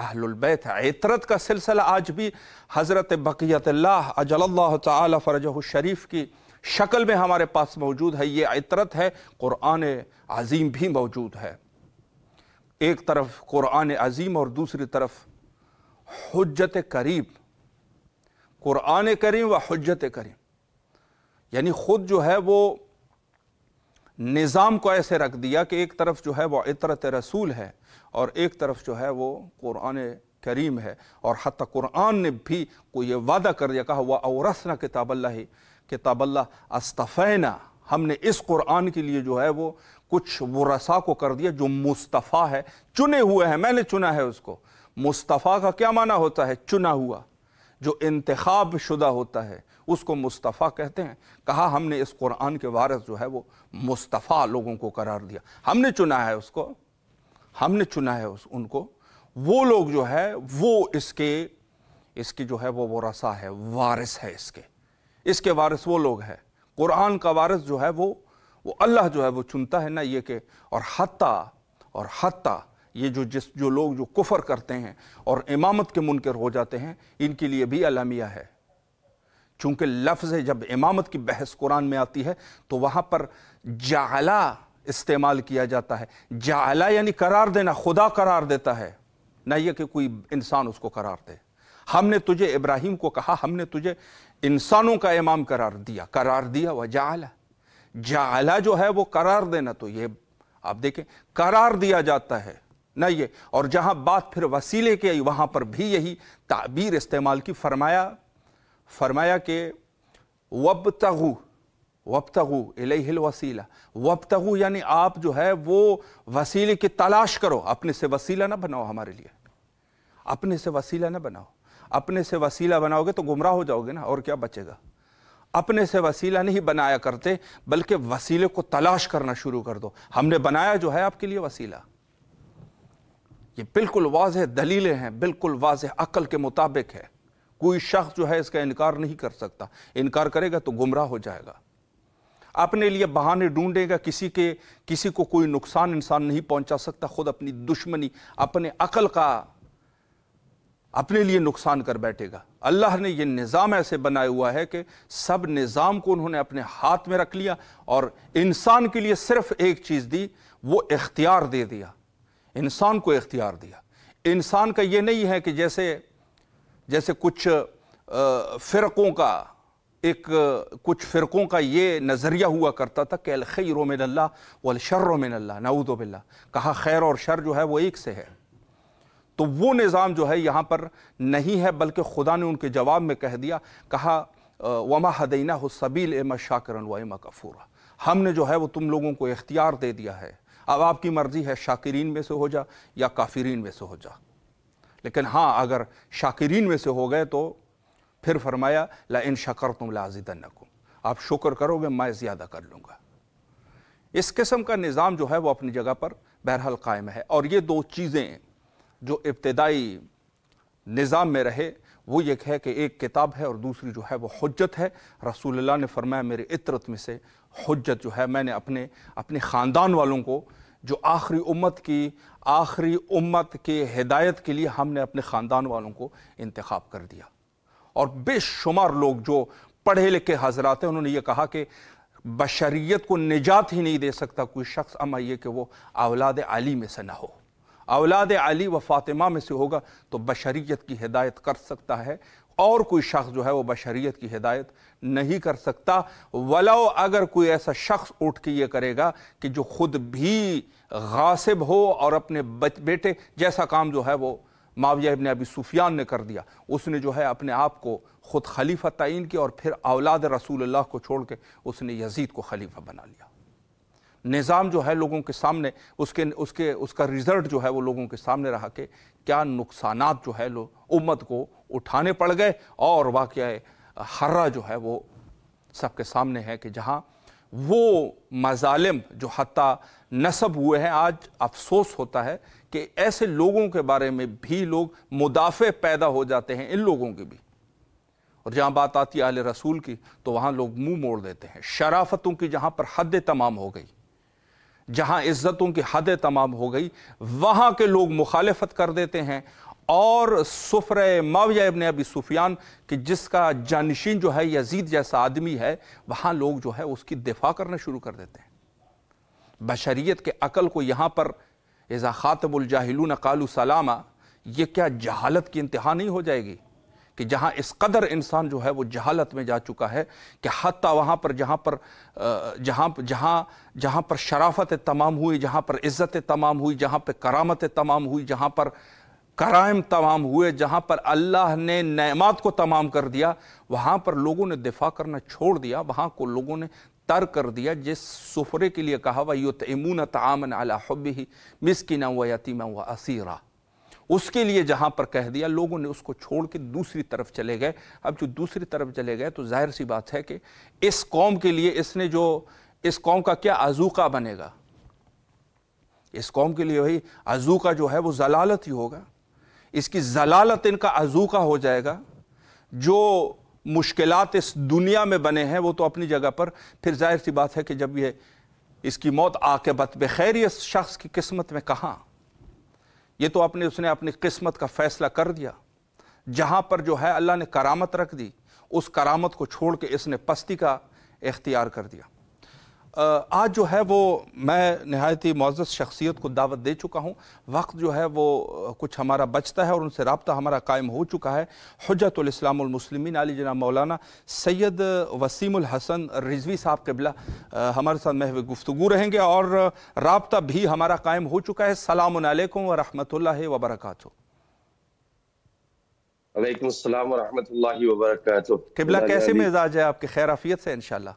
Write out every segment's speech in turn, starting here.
اہل البیت ہے۔ عطرت کا سلسلہ آج بھی حضرت بقیت اللہ اجل اللہ تعالی فرجہ الشریف کی شکل میں ہمارے پاس موجود ہے۔ یہ عطرت ہے، قرآن عظیم بھی موجود ہے۔ ایک طرف قرآن عظیم اور دوسری طرف حجت کریم، قرآن کریم و حجت کریم، یعنی خود جو ہے وہ نظام کو ایسے رکھ دیا کہ ایک طرف جو ہے وہ عطرت رسول ہے اور ایک طرف جو ہے وہ قرآن کریم ہے، اور حتی قرآن نے بھی کو یہ وعدہ کر دیا، کہا وَأَوْرَثْنَا کتاب اللہ اصطفینا، ہم نے اس قرآن کے لیے جو ہے وہ کچھ ورثاء کو کر دیا جو مصطفیٰ ہے، چنے ہوئے ہیں، میں نے چنا ہے اس کو۔ مصطفیٰ کا کیا معنی ہوتا ہے؟ چنا ہوا، جو انتخاب شدہ ہوتا ہے اس کو مصطفیٰ کہتے ہیں۔ کہا ہم نے اس قرآن کے وارث جو ہے وہ مصطفیٰ لوگوں کو قرار دیا، ہم نے چنا ہے اس کو، ہم نے چنا ہے ان کو۔ وہ لوگ جو ہے وہ اس کی جو ہے وہ ورثاء ہے، وارث ہے اس کے وارث وہ لوگ ہیں۔ قرآن کا وارث جو ہے وہ اللہ جو ہے وہ چنتا ہے، نہ یہ کہ اور حتی یہ جو لوگ جو کفر کرتے ہیں اور امامت کے منکر ہو جاتے ہیں، ان کے لیے بھی اعلامیہ ہے۔ چونکہ لفظ جب امامت کی بحث قرآن میں آتی ہے تو وہاں پر جعلا استعمال کیا جاتا ہے۔ جعلا یعنی قرار دینا، خدا قرار دیتا ہے، نہ یہ کہ کوئی انسان اس کو قرار دے۔ ہم نے تجھے، ابراہیم کو کہا ہم نے تجھے انسانوں کا امام قرار دیا وجعلا، جعلا جو ہے وہ قرار دینا، تو یہ آپ دیکھیں قرار دیا جاتا ہے، نہ یہ۔ اور جہاں بات پھر وسیلے کی آئی وہاں پر بھی یہی تعبیر استعمال کی، فرمایا کہ وابتغوا الیہ الوسیلہ، وابتغوا یعنی آپ جو ہے وہ وسیلے کی تلاش کرو، اپنے سے وسیلہ نہ بناؤ ہمارے لیے، اپنے سے وسیلہ نہ بناؤ۔ اپنے سے وسیلہ بناؤ گے تو گمراہ ہو جاؤ گے نا، اور کیا بچے گا؟ اپنے سے وسیلہ نہیں بنایا کرتے بلکہ وسیلے کو تلاش کرنا شروع کر دو۔ ہم نے بنایا جو ہے آپ کے لیے وسیلہ، یہ بالکل واضح دلیلیں ہیں، بالکل واضح عقل کے مطابق ہے۔ کوئی شخص جو ہے اس کا انکار نہیں کر سکتا، انکار کرے گا تو گمراہ ہو جائے گا۔ اپنے لیے بہانے ڈھونڈے گا، کسی کو کوئی نقصان انسان نہیں پہنچا سکتا، خود اپنی دشمنی، اپنے عقل کا اپنے لیے نقصان کر بیٹھے گا۔ اللہ نے یہ نظام ایسے بنایا ہوا ہے کہ سب نظام کو انہوں نے اپنے ہاتھ میں رکھ لیا، اور انسان کے لیے صرف ایک چیز دی، وہ اختیار دے دیا، انسان کو اختیار دیا۔ انسان کا یہ نہیں ہے کہ جیسے کچھ فرقوں کا یہ نظریہ ہوا کرتا تھا کہ الخیر من اللہ والشر من اللہ، نعوذ باللہ، کہا خیر اور شر جو ہے وہ ایک سے ہے۔ تو وہ نظام جو ہے یہاں پر نہیں ہے، بلکہ خدا نے ان کے جواب میں کہہ دیا، کہا وَمَا هَدَيْنَاهُ السَّبِيلَ إِمَّا شَاكِرًا وَإِمَّا كَفُورًا، ہم نے جو ہے وہ تم لوگوں کو اختیار دے دیا ہے، اب آپ کی مرضی ہے شاکرین میں سے ہو جا یا کافرین میں سے ہو جا۔ لیکن ہاں اگر شاکرین میں سے ہو گئے تو پھر فرمایا لَإِن شَكَرْتُمْ لَأَزِيدَنَّكُمْ، آپ شکر کرو گے میں زیادہ کر لوں گا۔ اس قسم کا نظام جو ہے وہ اپنی جگہ پر بہرحال قائم ہے، اور یہ دو چیزیں جو ابتدائی نظام میں رہے وہ یہ ہے کہ ایک کتاب ہے اور دوسری جو ہے وہ حجت ہے۔ رسول اللہ نے فرمایا میرے عطرت میں سے حجت جو ہے میں نے اپنے خاندان والوں کو، جو آخری امت کی ہدایت کے لیے ہم نے اپنے خاندان والوں کو انتخاب کر دیا۔ اور بے شمار لوگ جو پڑھے لکھے حضرات ہیں انہوں نے یہ کہا کہ بشریت کو نجات ہی نہیں دے سکتا کوئی شخص اما یہ کہ وہ اولاد علی میں سے نہ ہو، اولاد علی و فاطمہ میں سے ہوگا تو بشریت کی ہدایت کر سکتا ہے، اور کوئی شخص جو ہے وہ بشریت کی ہدایت نہیں کر سکتا۔ ولو اگر کوئی ایسا شخص اٹھ کے یہ کرے گا کہ جو خود بھی غاصب ہو اور اپنے بیٹے جیسا کام جو ہے وہ معاویہ ابن ابی سفیان نے کر دیا، اس نے جو ہے اپنے آپ کو خود خلیفہ تعین کیا اور پھر اولاد رسول اللہ کو چھوڑ کے اس نے یزید کو خلیفہ بنا لیا۔ نظام جو ہے لوگوں کے سامنے اس کا رزلٹ جو ہے وہ لوگوں کے سامنے رہا کہ کیا نقصانات جو ہے امت کو اٹھانے پڑ گئے، اور واقعہ حرہ جو ہے وہ سب کے سامنے ہے کہ جہاں وہ مظالم جو حتیٰ نصب ہوئے ہیں، آج افسوس ہوتا ہے کہ ایسے لوگوں کے بارے میں بھی لوگ مدافع پیدا ہو جاتے ہیں، ان لوگوں کی بھی، اور جہاں بات آتی ہے اہل رسول کی تو وہاں لوگ منہ موڑ دیتے ہیں۔ شرافتوں کی جہاں پر حد تمام ہو گئی، جہاں عزتوں کی حد تمام ہو گئی، وہاں کے لوگ مخالفت کر دیتے ہیں، اور سفرہ معاویہ ابن ابی سفیان کہ جس کا جانشین جو ہے یزید جیسا آدمی ہے، وہاں لوگ جو ہے اس کی دفاع کرنا شروع کر دیتے ہیں۔ بشریت کے عقل کو یہاں پر اذا خاطب الجاہلون قالوا سلاما، یہ کیا جہالت کی انتہا نہیں ہو جائے گی کہ جہاں اس قدر انسان جو ہے وہ جہالت میں جا چکا ہے کہ حتیٰ وہاں پر جہاں پر شرافت تمام ہوئی، جہاں پر عزت تمام ہوئی، جہاں پر کرامت تمام ہوئی، جہاں پر کرائم تمام ہوئے، جہاں پر اللہ نے نعمات کو تمام کر دیا، وہاں پر لوگوں نے دفاع کرنا چھوڑ دیا، وہاں کو لوگوں نے ترک کر دیا۔ جس سفرے کے لیے کہا وَيُطْعِمُونَ طَعَامًا عَلَىٰ حُبِّهِ مِسْكِينًا وَيَتِيمًا وَأَسِيرًا، اس کے لیے جہاں پر کہہ دیا، لوگوں نے اس کو چھوڑ کے دوسری طرف چلے گئے۔ اب جو دوسری طرف چلے گئے تو ظاہر سی بات ہے کہ اس قوم کے لیے اس قوم کا کیا عزوقہ بنے گا؟ اس قوم کے لیے وہی عزوقہ جو ہے وہ ضلالت ہی ہوگا۔ اس کی ضلالت ان کا عزوقہ ہو جائے گا۔ جو مشکلات اس دنیا میں بنے ہیں وہ تو اپنی جگہ پر، پھر ظاہر سی بات ہے کہ جب اس کی موت عاقبت بخیر اس شخص کی قسمت میں کہاں، یہ تو اس نے اپنی قسمت کا فیصلہ کر دیا۔ جہاں پر جو ہے اللہ نے کرامت رکھ دی، اس کرامت کو چھوڑ کے اس نے پستی کا اختیار کر دیا۔ آج جو ہے وہ میں نہایت ہی معزز شخصیت کو دعوت دے چکا ہوں، وقت جو ہے وہ کچھ ہمارا بچتا ہے اور ان سے رابطہ ہمارا قائم ہو چکا ہے۔ حجت الاسلام المسلمین علی جناب مولانا سید وسیم الحسن رضوی صاحب قبلہ ہمارے ساتھ محو گفتگو رہیں گے اور رابطہ بھی ہمارا قائم ہو چکا ہے۔ السلام علیکم ورحمۃ اللہ وبرکاتہ۔ وعلیکم السلام ورحمۃ اللہ وبرکاتہ۔ قبلہ کیسے مزاج ہے آپ کے؟ خیر عافیت سے انشاءاللہ؟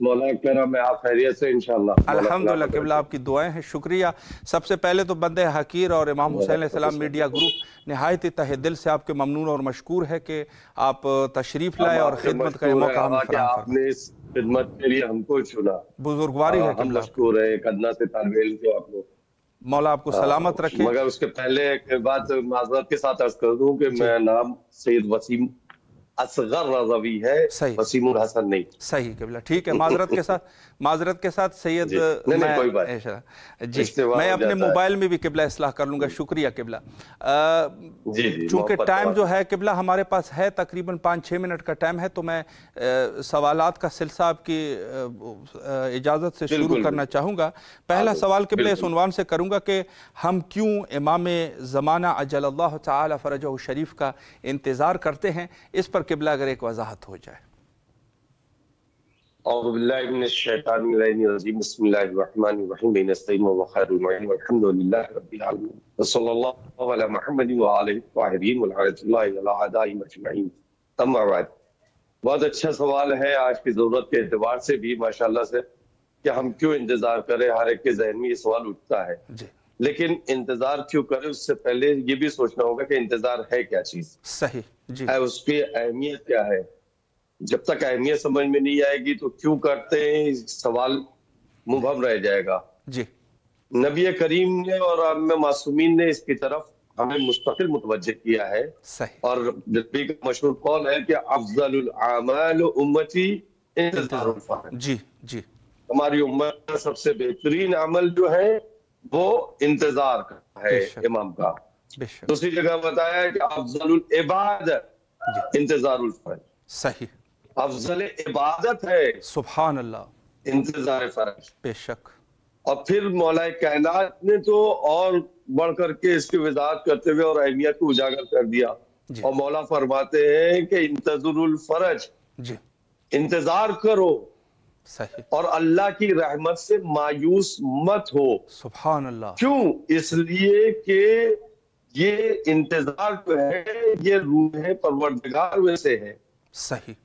مولا کرم میں آپ خیریت سے انشاءاللہ؟ الحمدللہ قبلہ آپ کی دعائیں ہیں، شکریہ۔ سب سے پہلے تو بندہ حقیر اور امام حسین علیہ السلام میڈیا گروپ نہایت تہ دل سے آپ کے ممنون اور مشکور ہے کہ آپ تشریف لائے اور خدمت کا موقع ہمیں فراہم فرمائے۔ آپ نے اس خدمت کے لیے ہم کو چنا، بزرگواری ہے ہم قبلہ۔ مشکور ہیں ادنا سے طالب علم جو آپ لوگ۔ مولا آپ کو سلامت رکھے۔ مگر اس کے پہلے ایک بات معذرت کے ساتھ عرض کر دوں کہ میرا نام سید وسیم اصغر رضوی ہے، وسیم الحسن نہیں۔ صحیح قبلہ، ٹھیک ہے، معذرت کے ساتھ سید جی میں اپنے موبائل میں بھی قبلہ اصلاح کر لوں گا، شکریہ قبلہ۔ چونکہ ٹائم جو ہے قبلہ ہمارے پاس ہے تقریباً 5-6 منٹ کا ٹائم ہے، تو میں سوالات کا سلسلہ آپ کی اجازت سے شروع کرنا چاہوں گا۔ پہلا سوال قبلہ اس عنوان سے کروں گا کہ ہم کیوں امام زمانہ عجل اللہ تعالی فرجہ شریف کا انتظار کرتے ہیں؟ اس پر قبلہ اگر ایک وضاحت ہو جائے۔ اعوذ باللہ من الشیطان الرجیم، بسم اللہ الرحمن الرحیم، نستعین وخیر المعین والحمد للہ رب العالمین، وصلی اللہ علی محمد وآلہ الطاہرین ولعنۃ اللہ علی اعدائہم اجمعین، اما بعد۔ بہت اچھا سوال ہے آج کی ضرورت کے اعتبار سے بھی ماشاءاللہ سے، کہ ہم کیوں انتظار کریں؟ ہر ایک کے ذہن میں یہ سوال اٹھتا ہے، لیکن انتظار کیوں کریں اس سے پہلے یہ بھی سوچنا ہوگا کہ انتظار ہے کیا چیز، صحیح جی، اس کی اہمیت کیا ہے۔ جب تک اہمیت سمجھ میں نہیں آئے گی تو کیوں کرتے ہیں سوال مبہم رہ جائے گا۔ جی نبی کریم نے اور عام معصومین نے اس کی طرف ہمیں مستقل متوجہ کیا ہے، اور نبی کا مشہور قول ہے کہ افضل الاعمال امتی انتظار الفرج۔ جی جی، ہماری امت کا سب سے بہترین عمل جو ہے وہ انتظار کا ہے امام کا۔ دوسری جگہ بتایا ہے کہ افضل العبادت انتظار الفرج، صحیح، افضل عبادت ہے سبحان اللہ انتظار فرج، بے شک۔ اور پھر مولا کائنات نے تو اور بڑھ کر کے اس کی وضاحت کرتے ہوئے اور اہمیت کو اجاگر کر دیا، اور مولا فرماتے ہیں کہ انتظر الفرج، جی انتظار کرو، صحیح، اور اللہ کی رحمت سے مایوس مت ہو۔ سبحان اللہ، کیوں؟ اس لیے کہ یہ انتظار جو ہے یہ روح پروردگار میں سے ہے، صحیح۔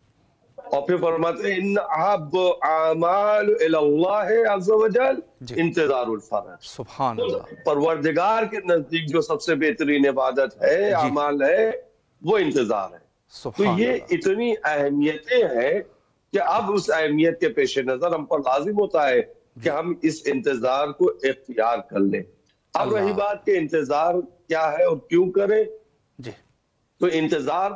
اور پھر فرماتے ہیں ان احب اعمال الی اللہ عز وجل انتظار الفرج، سبحان اللہ، پروردگار کے نزدیک جو سب سے بہترین عبادت ہے، اعمال ہے، وہ انتظار ہے۔ تو یہ اتنی اہمیتیں ہیں کہ اب اس اہمیت کے پیش نظر ہم پر لازم ہوتا ہے کہ ہم اس انتظار کو اختیار کر لیں۔ اب رہی بات کہ انتظار کیا ہے اور کیوں کریں، تو انتظار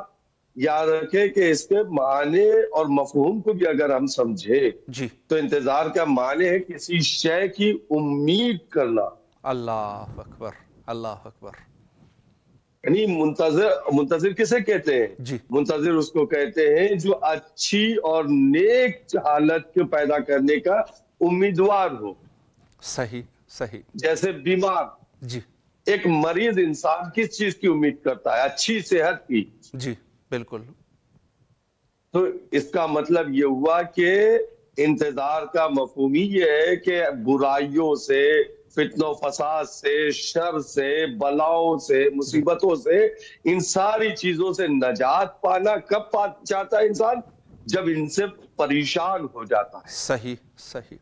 یاد رکھے کہ اس کے معنی اور مفہوم کو بھی اگر ہم سمجھے تو انتظار کا معنی ہے کسی شے کی امید کرنا۔ اللہ اکبر، اللہ اکبر۔ یعنی منتظر کسے کہتے ہیں؟ جی منتظر اس کو کہتے ہیں جو اچھی اور نیک حالت کو پیدا کرنے کا امیدوار ہو. صحیح صحیح. جیسے بیمار، جی ایک مریض انسان کس چیز کی امید کرتا ہے؟ اچھی صحت کی. جی بالکل. تو اس کا مطلب یہ ہوا کہ انتظار کا مفہوم ہی یہ ہے کہ برائیوں سے، فتنہ و فساد سے، شر سے، بلاؤں سے، مصیبتوں سے، ان ساری چیزوں سے نجات پانا کب چاہتا ہے انسان؟ جب ان سے پریشان ہو جاتا ہے. صحیح صحیح.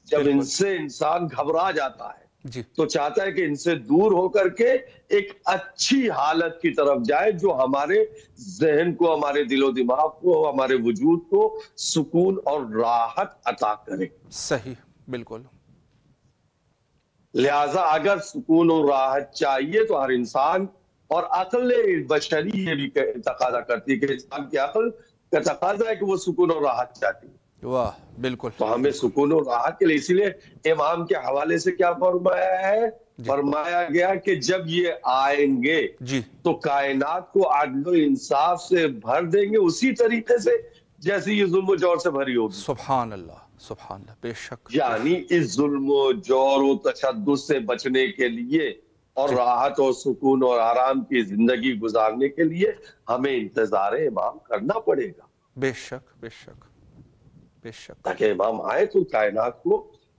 جب ان سے انسان گھبرا جاتا ہے جی تو چاہتا ہے کہ ان سے دور ہو کر کے ایک اچھی حالت کی طرف جائے جو ہمارے ذہن کو، ہمارے دل و دماغ کو، ہمارے وجود کو سکون اور راحت عطا کرے. صحیح بالکل. لہذا اگر سکون اور راحت چاہیے تو ہر انسان، اور عقل بشری یہ بھی تقاضا کرتی ہے کہ انسان کی عقل کا تقاضا ہے کہ وہ سکون اور راحت چاہتی ہے. واہ بالکل. تو ہمیں سکون اور راحت کے لیے، اسی لیے امام کے حوالے سے کیا فرمایا ہے؟ فرمایا گیا کہ جب یہ آئیں گے جی تو کائنات کو عدل و انصاف سے بھر دیں گے، اسی طریقے سے جیسے یہ ظلم و جور سے بھری ہوگی. سبحان اللہ سبحان اللہ. بے شک. یعنی اس ظلم و جور و تشدد سے بچنے کے لیے اور راحت اور سکون اور آرام کی زندگی گزارنے کے لیے ہمیں انتظار امام کرنا پڑے گا. بے شک بے شک بے شک. تاکہ امام آئے تو کائنات کو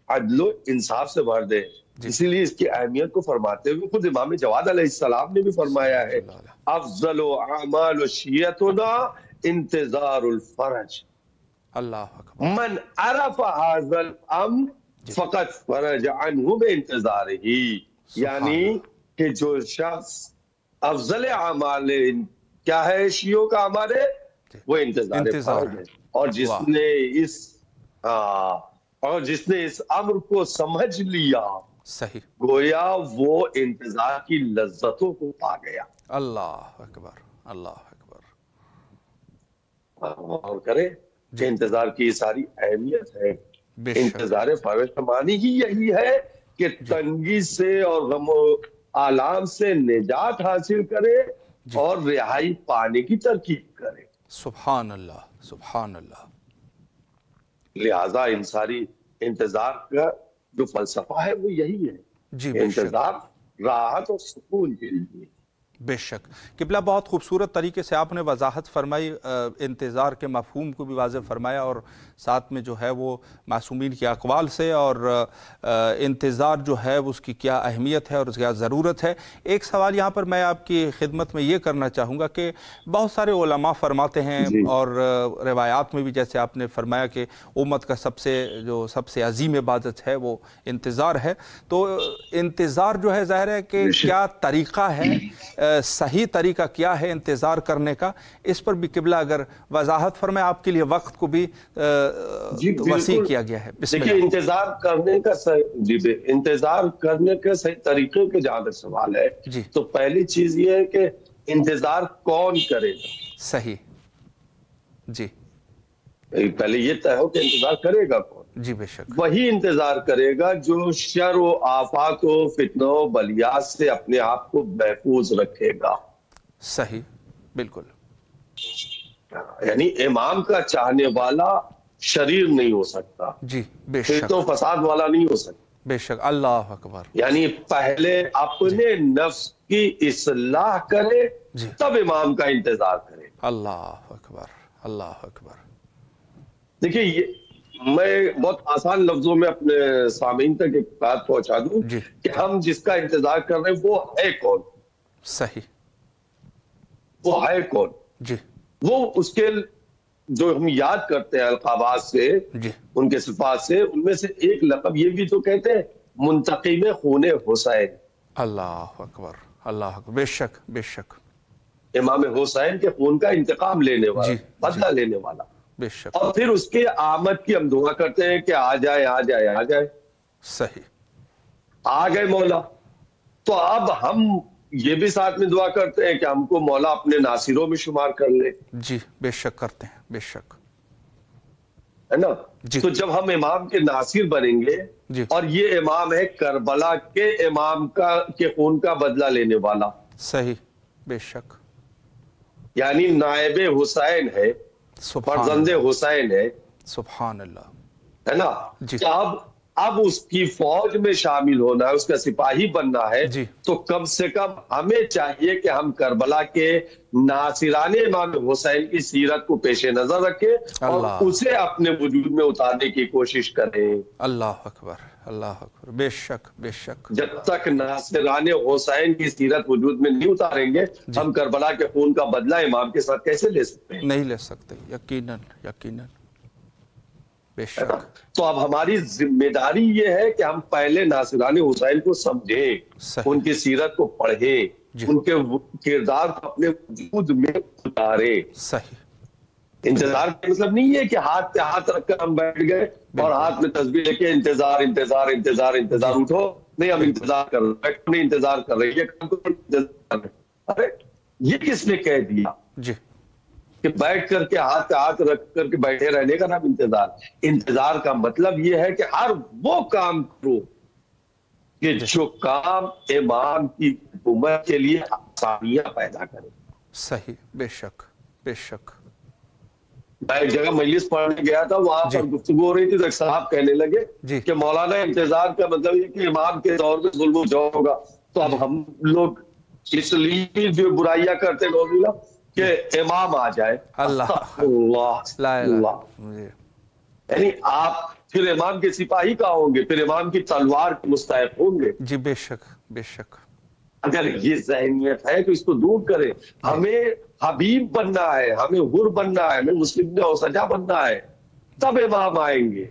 عدل و انصاف سے بھر دے. اسی لیے اس کی اہمیت کو فرماتے ہوئے خود امام جواد علیہ السلام نے بھی فرمایا ہے، افضل اعمال شیعتنا انتظار الفرج. اللہ اکبر. من عرف هذا الامر فقط فرج عنہ بانتظارہ. یعنی کہ جو شخص افضل اعمال کیا ہے شیعوں کا عمل ہے، وہ انتظار فرج ہے. اور جس نے اس امر کو سمجھ لیا، صحیح، گویا وہ انتظار کی لذتوں کو پا گیا. اللہ اکبر اللہ اکبر. اور کرے کہ انتظار کی ساری اہمیت ہے. انتظار فرج معنی ہی یہی ہے کہ تنگی سے اور غم و آلام سے نجات حاصل کرے اور رہائی پانے کی ترکیب کرے. سبحان اللہ سبحان اللہ. لہذا ان ساری انتظار کا جو فلسفہ ہے وہ یہی ہے. جی انتظار راحت اور سکون کے لیے. بے شک. قبلہ بہت خوبصورت طریقے سے آپ نے وضاحت فرمائی، انتظار کے مفہوم کو بھی واضح فرمایا، اور ساتھ میں جو ہے وہ معصومین کے اقوال سے اور انتظار جو ہے اس کی کیا اہمیت ہے اور اس کی کیا ضرورت ہے. ایک سوال یہاں پر میں آپ کی خدمت میں یہ کرنا چاہوں گا کہ بہت سارے علماء فرماتے ہیں اور روایات میں بھی جیسے آپ نے فرمایا کہ امت کا سب سے عظیم عبادت ہے وہ انتظار ہے. تو انتظار جو ہے ظاہر ہے کہ کیا طریقہ ہے، صحیح طریقہ کیا ہے انتظار کرنے کا، اس پر بھی قبلہ اگر وضاحت فرمائے. آپ کے لیے وقت کو بھی وسیع کیا گیا ہے. دیکھیں انتظار کرنے کا صحیح طریقے کے جہاں تک سوال ہے تو پہلی چیز یہ ہے کہ انتظار کون کرے گا. صحیح جی. پہلے یہ طے ہو کہ انتظار کرے گا کون. جی بے شک. وہی انتظار کرے گا جو شر و آفات و فتنوں و بلیات سے اپنے آپ کو محفوظ رکھے گا. صحیح بالکل. یعنی امام کا چاہنے والا شریر نہیں ہو سکتا، جی بے شک، فتنہ و فساد والا نہیں ہو سکتا. بے شک. اللہ اکبر. یعنی پہلے اپنے نفس کی اصلاح کرے تب امام کا انتظار کرے. اللہ اکبر اللہ اکبر. دیکھیے میں بہت آسان لفظوں میں اپنے سامعین تک ایک بات پہنچا دوں کہ ہم جس کا انتظار کر رہے ہیں وہ ہے کون. صحیح. وہ ہے کون. جی. وہ اس کے جو ہم یاد کرتے ہیں القابات سے، ان کے صفات سے، ان میں سے ایک لقب یہ بھی تو کہتے ہیں منتقم خون حسین. اللہ اکبر اللہ اکبر. بے شک بے شک. امام حسین کے خون کا انتقام لینے والا، بدلہ لینے والا. بے شک. اور پھر اس کے آمد کی ہم دعا کرتے ہیں کہ آ جائے آ جائے آ جائے. صحیح. آ گئے مولا. تو اب ہم یہ بھی ساتھ میں دعا کرتے ہیں کہ ہم کو مولا اپنے ناصروں میں شمار کر لے. جی بے شک کرتے ہیں. بے شک ہے نا. تو جب ہم امام کے ناصر بنیں گے اور یہ امام ہے کربلا کے امام کے خون کا بدلہ لینے والا. صحیح بے شک. یعنی نائب حسین ہے، فرزند حسین ہے. سبحان اللہ. ہے نا. جی. اب اس کی فوج میں شامل ہونا ہے، اس کا سپاہی بننا ہے. جی. تو کم سے کم ہمیں چاہیے کہ ہم کربلا کے ناصران امام حسین کی سیرت کو پیش نظر رکھیں اور اسے اپنے وجود میں اتارنے کی کوشش کریں. اللہ اکبر، اللہ اکبر. بے شک، بے شک. جب تک ناصران حسین کی سیرت وجود میں نہیں اتاریں گے ہم کربلا کے خون کا بدلہ امام کے ساتھ کیسے لے سکتے ہیں؟ نہیں لے سکتے. یقیناً، یقیناً. بے شک. تو اب ہماری ذمہ داری یہ ہے کہ ہم پہلے ناصران حسین کو سمجھیں، ان کی سیرت کو پڑھیں، ان کے کردار کو اپنے وجود میں اتاریں. صحیح. انتظار کا مطلب نہیں ہے کہ ہاتھ پہ ہاتھ رکھ کر ہم بیٹھ گئے اور ہاتھ میں تسبیح لے کے انتظار انتظار انتظار انتظار. اٹھو نہیں، ہم انتظار کر رہے ہیں، نہیں انتظار کر رہے ہیں. ارے یہ کس نے کہہ دیا جی کہ بیٹھ کر کے ہاتھ پہ ہاتھ رکھ کر کے بیٹھے رہنے کا نام انتظار؟ انتظار کا مطلب یہ ہے کہ ہر وہ کام کرو کہ جو کام امام کی حکومت کے لیے آسانیاں پیدا کرے. صحیح. بے شک، بے شک. میں ایک جگہ مجلس پڑھنے گیا تھا، وہاں پر گفتگو ہو رہی تھی تو ایک صاحب کہنے لگے کہ مولانا انتظار کا مطلب یہ کہ امام کے دور میں ظلم و جور ہوگا. تو اب ہم لوگ اس لیے جو برائیاں کرتے گوزیلا کہ امام آ جائے. اللہ اللہ. یعنی آپ پھر امام کے سپاہی کا ہوں گے، پھر امام کی تلوار کے مستحق ہوں گے. جی بے شک، بے شک. اگر یہ ذہنیت ہے تو اس کو دور کریں. ہمیں حبیب بننا ہے، ہمیں حر بننا ہے، ہمیں مسلم و سجا بننا ہے، تب امام آئیں گے.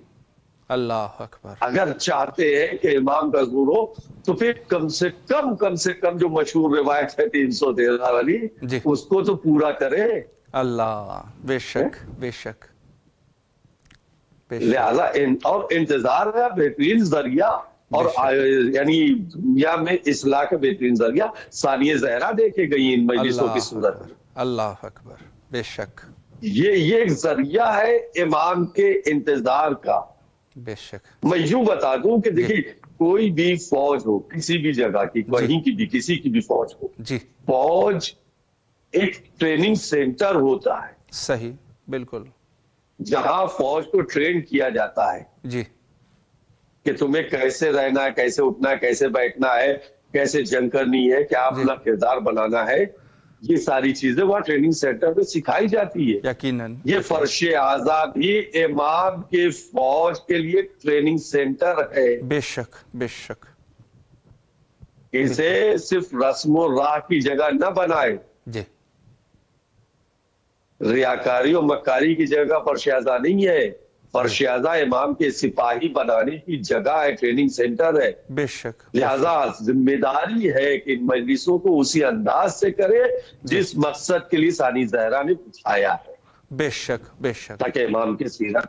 اللہ اکبر. اگر چاہتے ہیں کہ امام کا ظہور ہو تو پھر کم سے کم جو مشہور روایت ہے 313 والی اس کو تو پورا کریں. اللہ. بے شک، بے شک. لہذا اور انتظار کا بہترین ذریعہ اور یعنی دنیا میں اصلاح کا بہترین ذریعہ ثانیہ زہرا دیکھے گئی ان مجلسوں کی صورت میں. اللہ اکبر. بے شک. یہ ایک ذریعہ ہے امام کے انتظار کا. بے شک. میں یوں بتا دوں کہ دیکھیے کوئی بھی فوج ہو کسی بھی جگہ کی، کہیں کی بھی، کسی کی بھی فوج ہو، فوج ایک ٹریننگ سینٹر ہوتا ہے. صحیح. بالکل. جہاں فوج کو ٹرین کیا جاتا ہے جی کہ تمہیں کیسے رہنا ہے، کیسے اٹھنا ہے، کیسے بیٹھنا ہے، کیسے جنگ کرنی ہے، کیا اپنا کردار بنانا ہے. یہ ساری چیزیں وہاں ٹریننگ سینٹر میں سکھائی جاتی ہے. یقیناً. یہ فرش اعظم بھی امام کے فوج کے لیے ٹریننگ سینٹر ہے. بے شک، بے شک. اسے صرف رسم و راہ کی جگہ نہ بنائے، جی ریاکاری و مکاری کی جگہ فرش اعظم نہیں ہے. فرش اعظم امام کے سپاہی بنانے کی جگہ ہے، ٹریننگ سینٹر ہے. بے شک. لہذا ذمہ داری ہے کہ ان مجلسوں کو اسی انداز سے کرے جس مقصد کے لیے ثانی زہرا نے بتایا ہے. بے شک، بے شک. تاکہ امام کی سیرت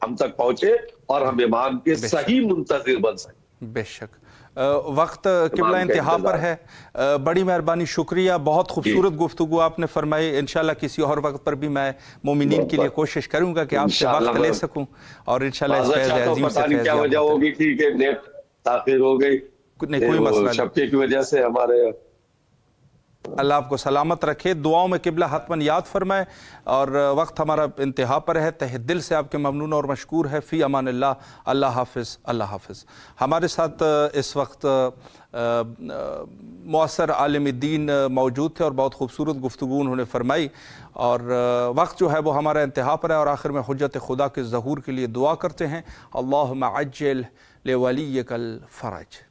ہم تک پہنچے اور ہم امام کے صحیح منتظر بن سکیں. بے شک. وقت قبلہ انتہا پر ہے. بڑی مہربانی، شکریہ. بہت خوبصورت گفتگو آپ نے فرمائی. انشاءاللہ کسی اور وقت پر بھی میں مومنین کے لیے کوشش کروں گا کہ آپ سے وقت لے سکوں اور انشاءاللہ اس فیض عظیم سے فیض کیا وجہ ہوگی تھی کہ نیٹ تاخیر ہو گئی. کوئی مسئلہ نہیں. شبکے کی وجہ سے ہمارے اللہ آپ کو سلامت رکھے. دعاؤں میں قبلہ حتماً یاد فرمائے. اور وقت ہمارا انتہا پر ہے. تہ دل سے آپ کے ممنون اور مشکور ہے. فی امان اللہ. اللہ حافظ. اللہ حافظ. ہمارے ساتھ اس وقت مؤثر عالم دین موجود تھے اور بہت خوبصورت گفتگو انہوں نے فرمائی. اور وقت جو ہے وہ ہمارا انتہا پر ہے اور آخر میں حجت خدا کے ظہور کے لیے دعا کرتے ہیں. اللہم عجل لولیک الفرج.